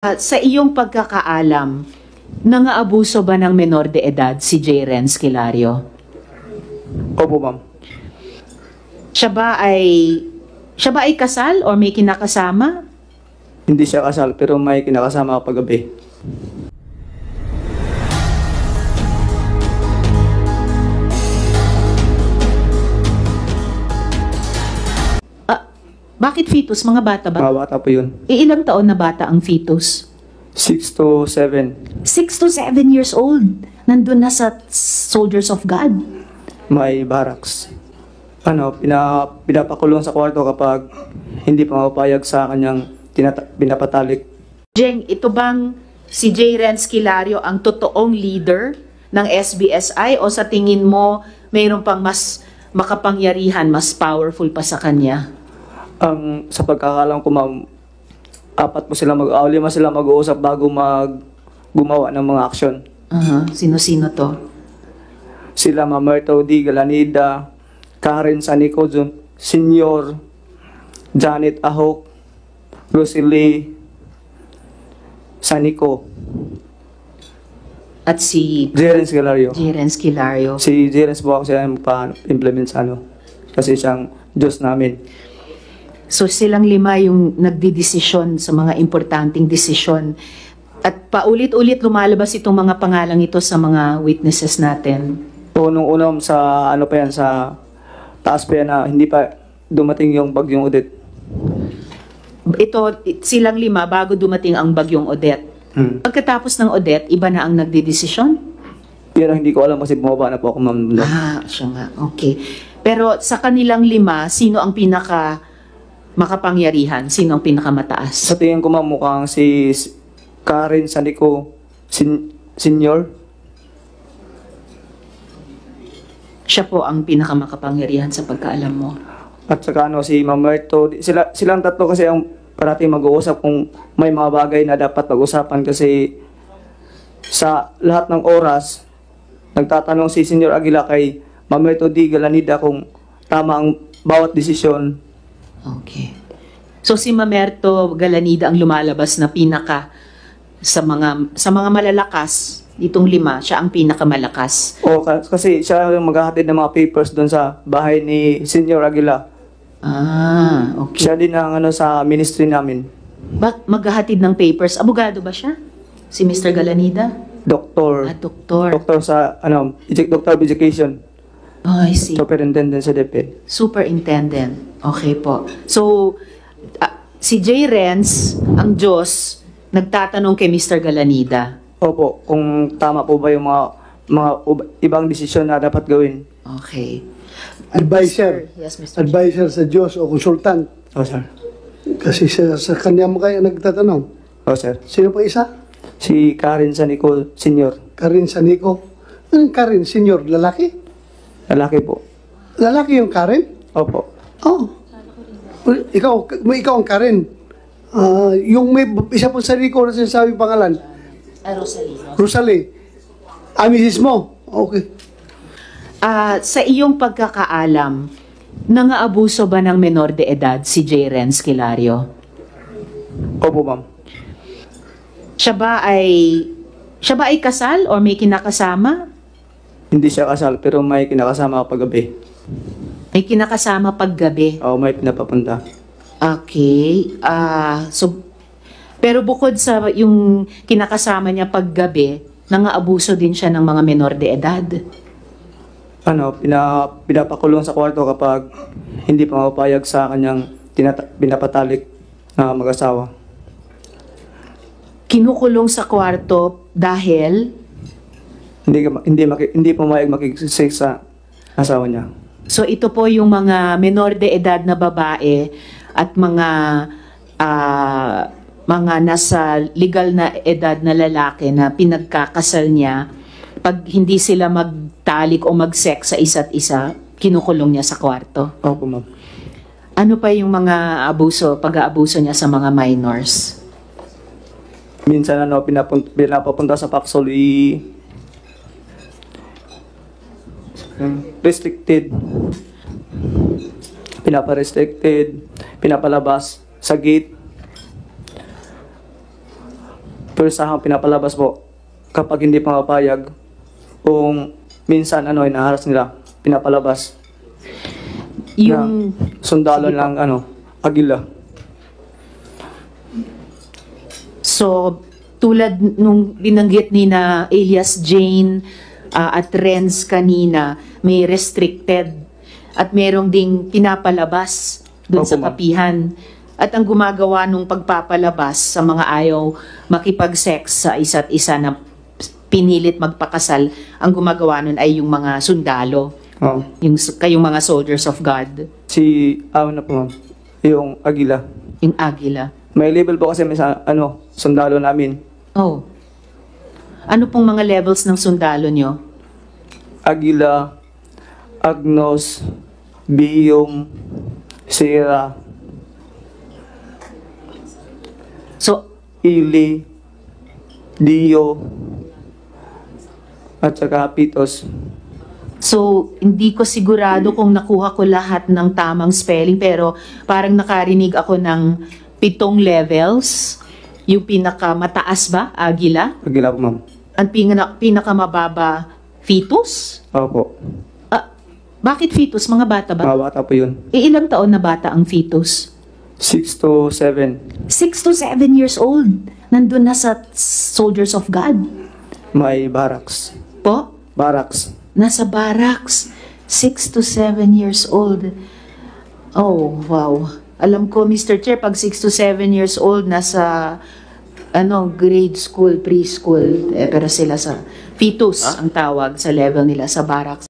Sa iyong pagkakaalam, nangaabuso ba ng menor de edad si J. Renz Kilario? Opo, ma'am. Siya ba ay kasal or may kinakasama? Hindi siya kasal pero may kinakasama kapag gabi. Bakit fetus? Mga bata ba? Mga bata po yun. Ilang taon na bata ang fetus? 6 to 7. 6 to 7 years old. Nandun na sa Soldiers of God. May barracks. Pinapakulong sa kwarto kapag hindi pa mapapayag sa kanyang pinapatalik. Jeng, ito bang si J. Renz Kilario ang totoong leader ng SBSI o sa tingin mo mayroon pang mas makapangyarihan, mas powerful pa sa kanya? Sa pagkakalam ko, ma'am, lima sila mag-uusap bago gumawa ng mga aksyon. Sino-sino to? Sila Mamerto D. Galanida, Karen Sanico Senior, Janet Ahok, Rosalie Sanico, at si J. Renz Kilario. J. Renz Kilario. Si J. Renz po ako siya pa-implement sa kasi siyang Diyos namin. So silang lima yung nagdidesisyon sa mga importanteng desisyon. At paulit-ulit lumalabas itong mga pangalang ito sa mga witnesses natin. So nung unang sa sa taas pa yan na hindi pa dumating yung bagyong Odette. Ito, silang lima bago dumating ang bagyong Odette. Pagkatapos ng Odette, iba na ang nagdidesisyon? Pero hindi ko alam kasi bumaba na po ako, ma'am. Siya nga. Okay. Pero sa kanilang lima, sino ang pinaka makapangyarihan? Sino ang pinakamataas? Sa tingin ko, ma'am, mukhang si Karen Sanico Senior. Siya po ang pinakamakapangyarihan sa pagkaalam mo. At saka si Mamerto. Silang tatlo kasi ang parating mag-uusap kung may mga bagay na dapat pag-usapan kasi sa lahat ng oras, nagtatanong si Senior Aguila kay Mamerto D. Galanida kung tama ang bawat desisyon. Okay. So si Mamerto Galanida ang lumalabas na pinaka sa mga malalakas, itong lima, siya ang pinakamalakas. O kasi siya yung maghahatid ng mga papers doon sa bahay ni Senior Aguila. Okay. Siya din ang sa ministry namin. Maghahatid ng papers? Abogado ba siya? Si Mr. Galanida? Doktor. Doktor. Doktor sa Doctor of Education. I see. Superintendent sa DepEd. Superintendent. Okay po. So, si J. Renz, ang Diyos, nagtatanong kay Mr. Galanida. Opo, kung tama po ba yung mga ibang desisyon na dapat gawin. Okay. Advisor. Yes, Mr. Advisor sa Diyos o consultant. Oh, sir. Kasi sa kanya mo kayo nagtatanong. Oh, sir. Sino pa isa? Si Karen Sanico Senior. Karen Sanico. Anong Karen Senior? Lalaki? Lalaki po. Lalaki yung Karen? Opo. Oh. Ikaw ang Karen. Yung may isa pang Sanico na sinasabi pangalan. Rosalie. Rosalie. Misis mo? Okay. Sa iyong pagkakaalam, nangaabuso ba ng menor de edad si J. Renz Kilario? Opo, ma'am. Siya ba ay kasal or may kinakasama? Hindi siya kasal pero may kinakasama kapag gabi. May kinakasama paggabi. May pinapapunta. Okay. Pero bukod sa yung kinakasama niya paggabi, nangaabuso din siya ng mga menor de edad. Pinapakulong sa kwarto kapag hindi pa mapapayag sa kanyang pinapatalik na mag-asawa. Kinukulong sa kwarto dahil hindi pumayag makikisig sa asawa niya. so ito po yung mga menor de edad na babae at mga nasa legal na edad na lalaki na pinagkakasal niya, pag hindi sila magtalik o mag-sex sa isa't isa, kinukulong niya sa kwarto. Opo, ma'am. Ano pa yung mga pag-aabuso niya sa mga minors? Minsan pinapapunta sa Paxol restricted. Pinapa-restricted, pinapalabas sa gate. persahang pinapalabas po kapag hindi pa mapayag kung minsan inaharas nila, pinapalabas. Yung Sundalo ng Agila. So, tulad nung binanggit ni na Elias Jane at Renz kanina, may restricted at merong ding pinapalabas dun Opo, sa ma'am. kapihan. At ang gumagawa nung pagpapalabas sa mga ayaw makipag-sex sa isa't isa na pinilit magpakasal, ang gumagawa nun ay yung mga sundalo, Oh. kayong mga soldiers of God, Si, na po ma'am, yung Agila. yung Agila. May label po kasi may sundalo namin. Oh. Ano pong mga levels ng sundalo nyo? Agila, Agnos, Biyom, Sierra, So, Ili, Dio, at saka Pitos. So, hindi ko sigurado kung nakuha ko lahat ng tamang spelling, pero parang nakarinig ako ng 7 levels. Yung pinakamataas ba, Agila? Agila po ma'am. Ang pinakamababa, Fetus? Opo. Bakit Fetus? Mga bata ba? Mga bata po yun. Ilang taon na bata ang Fetus? 6 to 7. 6 to 7 years old. Nandun na sa Soldiers of God. May barracks. Po? Barracks. Nasa barracks. 6 to 7 years old. Oh, wow. Alam ko, Mr. Chair, pag 6 to 7 years old, nasa grade school, preschool, pero sila sa fetus ang tawag sa level nila sa barracks.